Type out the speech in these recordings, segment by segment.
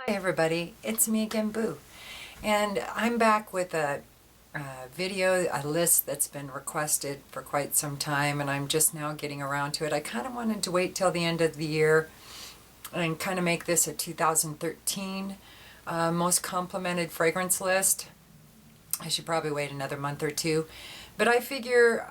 Hi everybody, it's me again, Boo. And I'm back with a video, a list that's been requested for quite some time, and I'm just now getting around to it. I kind of wanted to wait till the end of the year and kind of make this a 2013 most complimented fragrance list. I should probably wait another month or two. But I figure,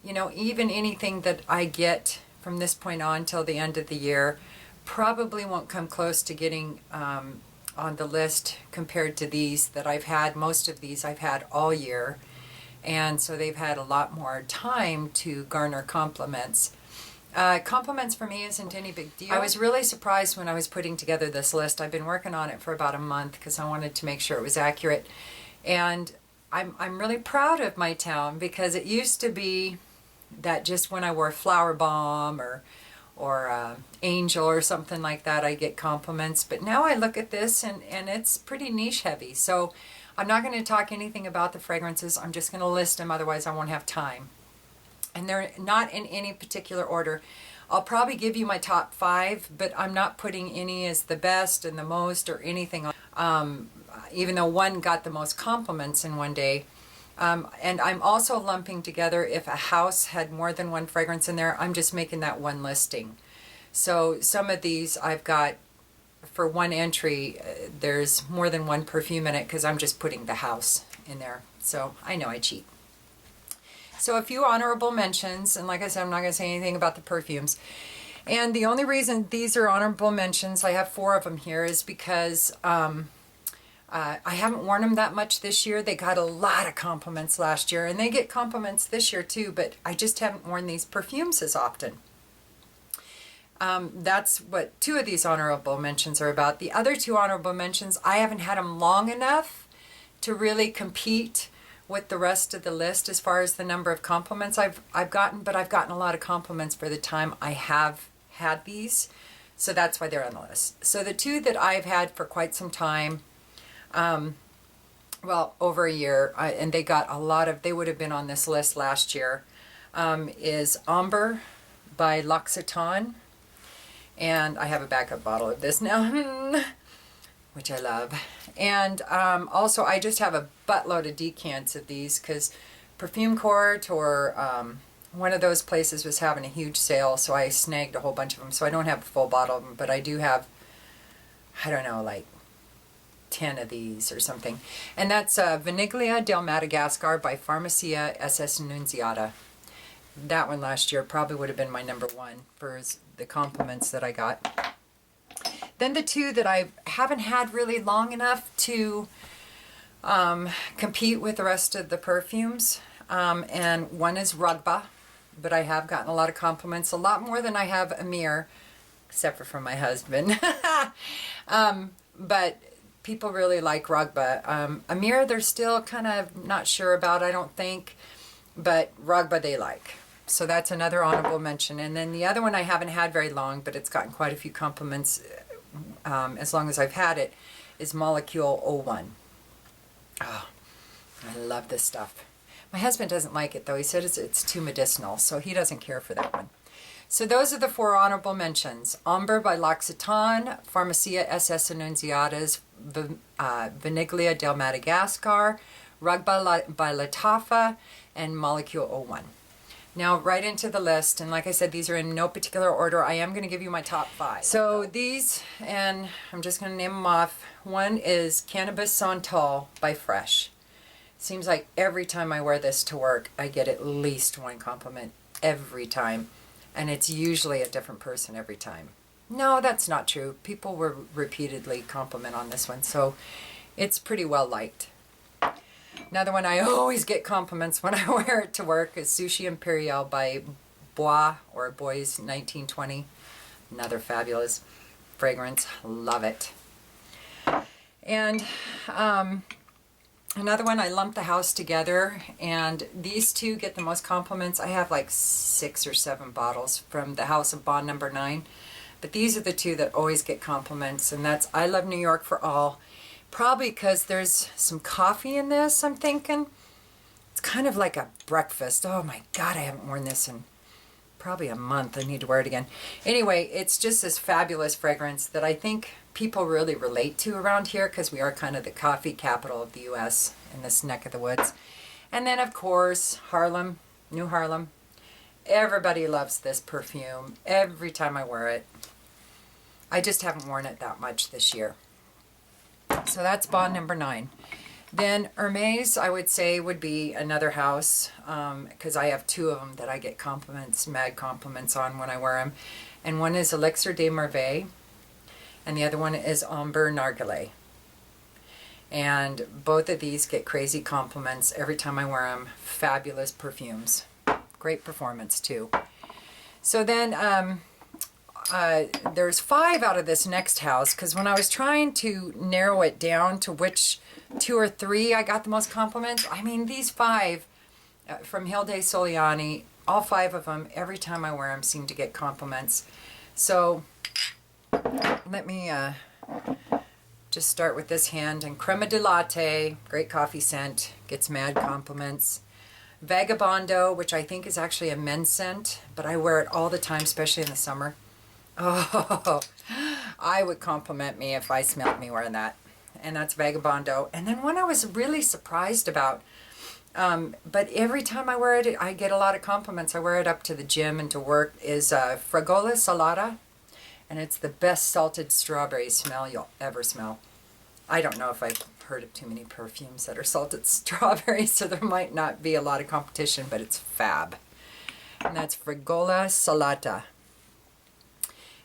even anything that I get from this point on till the end of the year probably won't come close to getting on the list compared to these that I've had. Most of these I've had all year, and so they've had a lot more time to garner compliments. Compliments for me isn't any big deal. I was really surprised when I was putting together this list. I've been working on it for about a month because I wanted to make sure it was accurate, and I'm really proud of my town, because it used to be that just when I wore Flower Bomb or Angel or something like that, I get compliments. But now I look at this and it's pretty niche heavy. So I'm not going to talk anything about the fragrances. I'm just going to list them, otherwise I won't have time. And they're not in any particular order. I'll probably give you my top 5, but I'm not putting any as the best and the most or anything. Even though one got the most compliments in one day. And I'm also lumping together, if a house had more than one fragrance in there, I'm just making that one listing. So some of these I've got, for one entry, there's more than one perfume in it because I'm just putting the house in there. So I know I cheat. So a few honorable mentions, and like I said, I'm not going to say anything about the perfumes. And the only reason these are honorable mentions, I have 4 of them here, is because I haven't worn them that much this year. They got a lot of compliments last year, and they get compliments this year too, but I just haven't worn these perfumes as often. That's what 2 of these honorable mentions are about. The other 2 honorable mentions, I haven't had them long enough to really compete with the rest of the list as far as the number of compliments I've gotten, but I've gotten a lot of compliments for the time I have had these, so that's why they're on the list. So the 2 that I've had for quite some time, well, over a year, and they got a lot of, they would have been on this list last year, is Amber by L'Occitane. And I have a backup bottle of this now, which I love. And also, I just have a buttload of decants of these because Perfume Court or one of those places was having a huge sale, so I snagged a whole bunch of them. So I don't have a full bottle of them, but I do have, I don't know, like 10 of these or something. And that's Vaniglia del Madagascar by Farmacia SS Nunziata. That one last year probably would have been my number 1 for the compliments that I got. Then the 2 that I haven't had really long enough to compete with the rest of the perfumes, and one is Rugba, but I have gotten a lot of compliments, a lot more than I have Amir, except for from my husband. But people really like Rugba. Amir, they're still kind of not sure about, I don't think, but Rugba they like. So that's another honorable mention. And then the other one I haven't had very long, but it's gotten quite a few compliments as long as I've had it, is Molecule 01. Oh, I love this stuff. My husband doesn't like it though. He said it's too medicinal, so he doesn't care for that one. So those are the 4 honorable mentions. Amber by L'Occitane, Farmacia SS Annunziata's Vaniglia del Madagascar, Rugba by Latafa, and Molecule 01. Now right into the list, and like I said, these are in no particular order. I am going to give you my top 5. So these, and I'm just going to name them off. One is Cannabis Santal by Fresh. Seems like every time I wear this to work, I get at least 1 compliment every time. And it's usually a different person every time. No, that's not true. People will repeatedly compliment on this one, so it's pretty well liked. Another one I always get compliments when I wear it to work is Sushi Imperial by Bois or Boys 1920. Another fabulous fragrance. Love it. And another one, I lumped the house together, and these 2 get the most compliments. I have like 6 or 7 bottles from the House of Bond number 9. But these are the 2 that always get compliments, and that's I Love New York for All. Probably because there's some coffee in this, I'm thinking. It's kind of like a breakfast. Oh my God, I haven't worn this in probably a month. I need to wear it again. Anyway, it's just this fabulous fragrance that I think people really relate to around here because we are kind of the coffee capital of the U.S. in this neck of the woods. And then, of course, Harlem, New Harlem. Everybody loves this perfume every time I wear it. I just haven't worn it that much this year. So that's bond number 9. Then Hermes, I would say, would be another house because I have 2 of them that I get compliments, mad compliments on when I wear them. And one is Elixir de Merveille, and the other one is Amber Narguilé. And both of these get crazy compliments every time I wear them. Fabulous perfumes. Great performance too. So then there's 5 out of this next house because when I was trying to narrow it down to which 2 or 3 I got the most compliments, I mean these 5 from Hilde Soliani, all 5 of them, every time I wear them seem to get compliments. So let me just start with this hand. And Crema de Latte, great coffee scent, gets mad compliments. Vagabondo, which I think is actually a men's scent, but I wear it all the time, especially in the summer. Oh, I would compliment me if I smelled me wearing that. And that's Vagabondo. And then one I was really surprised about, but every time I wear it, I get a lot of compliments. I wear it up to the gym and to work, is Fragola Salata. And it's the best salted strawberry smell you'll ever smell. I don't know if I've heard of too many perfumes that are salted strawberry, so there might not be a lot of competition, but it's fab. And that's Fragola Salata.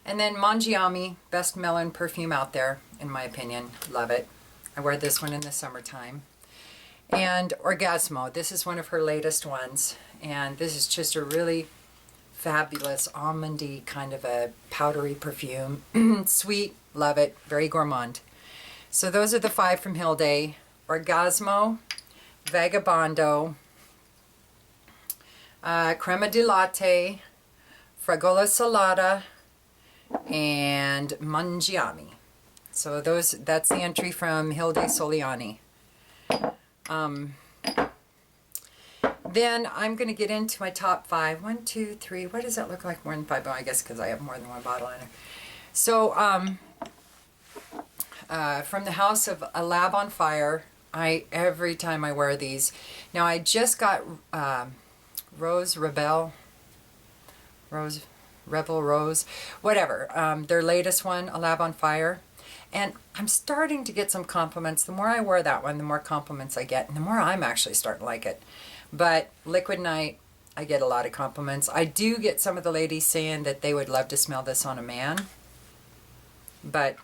And then Mangiami, best melon perfume out there, in my opinion. Love it. I wear this one in the summertime. And Orgasmo, this is one of her latest ones. And this is just a really fabulous almondy kind of a powdery perfume. Sweet, love it, very gourmand. So those are the 5 from Hilde: Orgasmo, Vagabondo, Crema de Latte, Fragola Salata, and Mangiami. So that's the entry from Hilde Soliani. Then I'm going to get into my top 5. 1, 2, 3. What does that look like? More than 5? Oh, I guess because I have more than one bottle in it. So from the house of A Lab on Fire, every time I wear these. Now I just got Rose, whatever. Their latest one, A Lab on Fire. And I'm starting to get some compliments. The more I wear that one, the more compliments I get, and the more I'm actually starting to like it. But Liquid Night, I get a lot of compliments. I do get some of the ladies saying that they would love to smell this on a man, but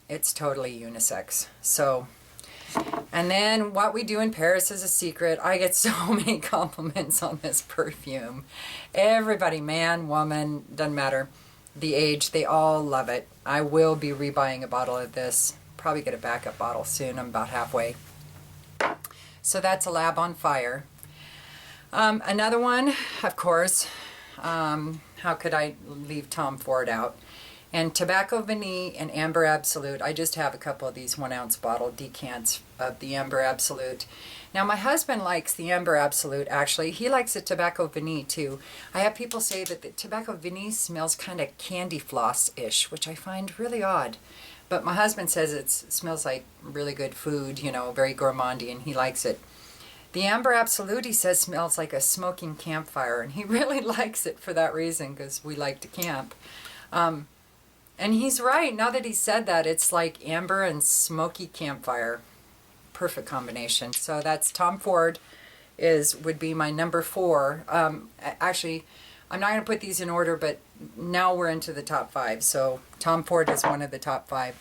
it's totally unisex. So, and then What We Do in Paris is a Secret. I get so many compliments on this perfume. Everybody, man, woman, doesn't matter the age, they all love it. I will be rebuying a bottle of this. Probably get a backup bottle soon. I'm about halfway. So that's A Lab on Fire. Another one, of course, how could I leave Tom Ford out? And Tobacco Vanille and Amber Absolute. I just have a couple of these 1-ounce bottle decants of the Amber Absolute. Now my husband likes the Amber Absolute, actually. He likes the Tobacco Vanille too. I have people say that the Tobacco Vanille smells kind of candy floss-ish, which I find really odd. But my husband says it smells like really good food, you know, very gourmandy, and he likes it. The Amber Absolute, he says, smells like a smoking campfire, and he really likes it for that reason, because we like to camp. And he's right. Now that he said that, it's like amber and smoky campfire. Perfect combination. So that's Tom Ford would be my number 4. Actually, I'm not going to put these in order, but now we're into the top 5. So Tom Ford is one of the top 5.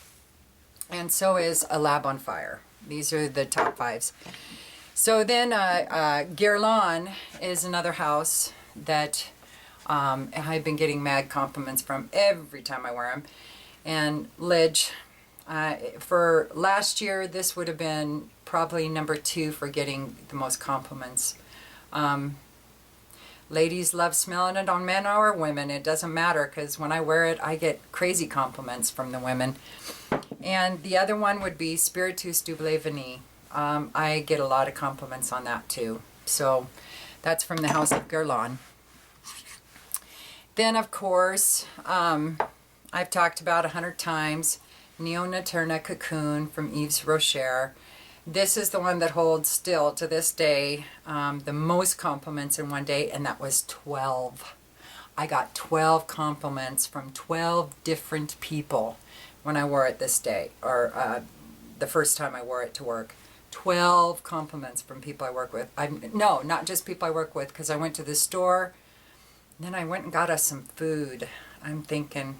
And so is A Lab on Fire. These are the top 5s. So then Guerlain is another house that I've been getting mad compliments from every time I wear them. And Lidge, for last year, this would have been probably number 2 for getting the most compliments. Ladies love smelling it on men or women. It doesn't matter, because when I wear it, I get crazy compliments from the women. And the other one would be Spiritus Double Vanille. I get a lot of compliments on that too. So that's from the House of Guerlain. Then, of course, I've talked about 100 times, Neo Naturna Cocoon from Yves Rocher. This is the one that holds still to this day the most compliments in one day, and that was 12. I got 12 compliments from 12 different people when I wore it this day, or the first time I wore it to work. 12 compliments from people I work with. No, not just people I work with, because I went to the store, then I went and got us some food. I'm thinking,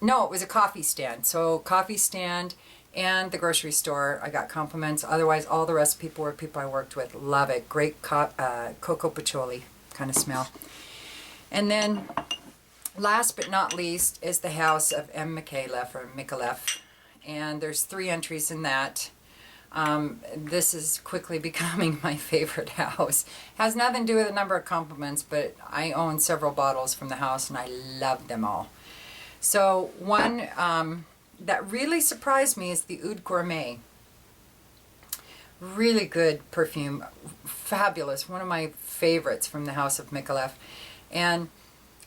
no, it was a coffee stand. So coffee stand and the grocery store, I got compliments. Otherwise, all the rest of people were people I worked with. Love it. Great cocoa patchouli kind of smell. And then, last but not least, is the house of M. Micallef, or Micallef. And there's 3 entries in that. This is quickly becoming my favorite house. Has nothing to do with the number of compliments, but I own several bottles from the house and I love them all. So one that really surprised me is the Oud Gourmet. Really good perfume, fabulous, one of my favorites from the house of Micallef. And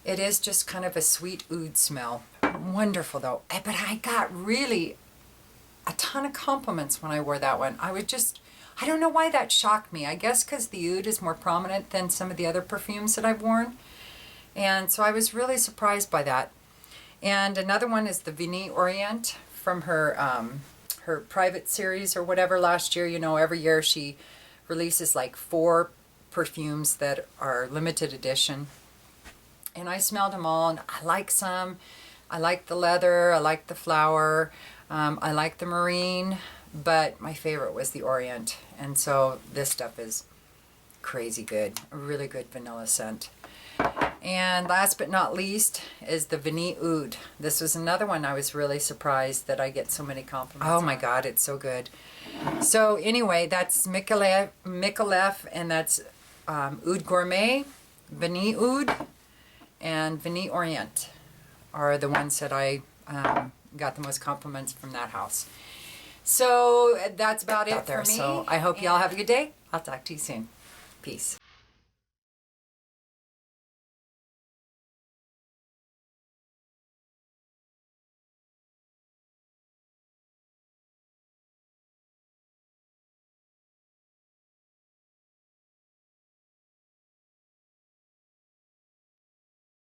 it is just kind of a sweet oud smell. Wonderful though. But I got really a ton of compliments when I wore that one. I don't know why that shocked me. I guess because the oud is more prominent than some of the other perfumes that I've worn. And so I was really surprised by that. And another one is the Vigny Orient from her her private series or whatever last year. You know, every year she releases like 4 perfumes that are limited edition. And I smelled them all, and I like some. I like the leather, I like the flower, I like the marine, but my favorite was the Orient. And so this stuff is crazy good, a really good vanilla scent. And last but not least is the Vigny Oud. This was another one I was really surprised that I get so many compliments. Oh my God, it's so good. So anyway, that's Micallef, and that's Oud Gourmet, Vigny Oud, and Vigny Orient are the ones that I got the most compliments from that house. So that's about it for me. So I hope y'all have a good day. I'll talk to you soon. Peace.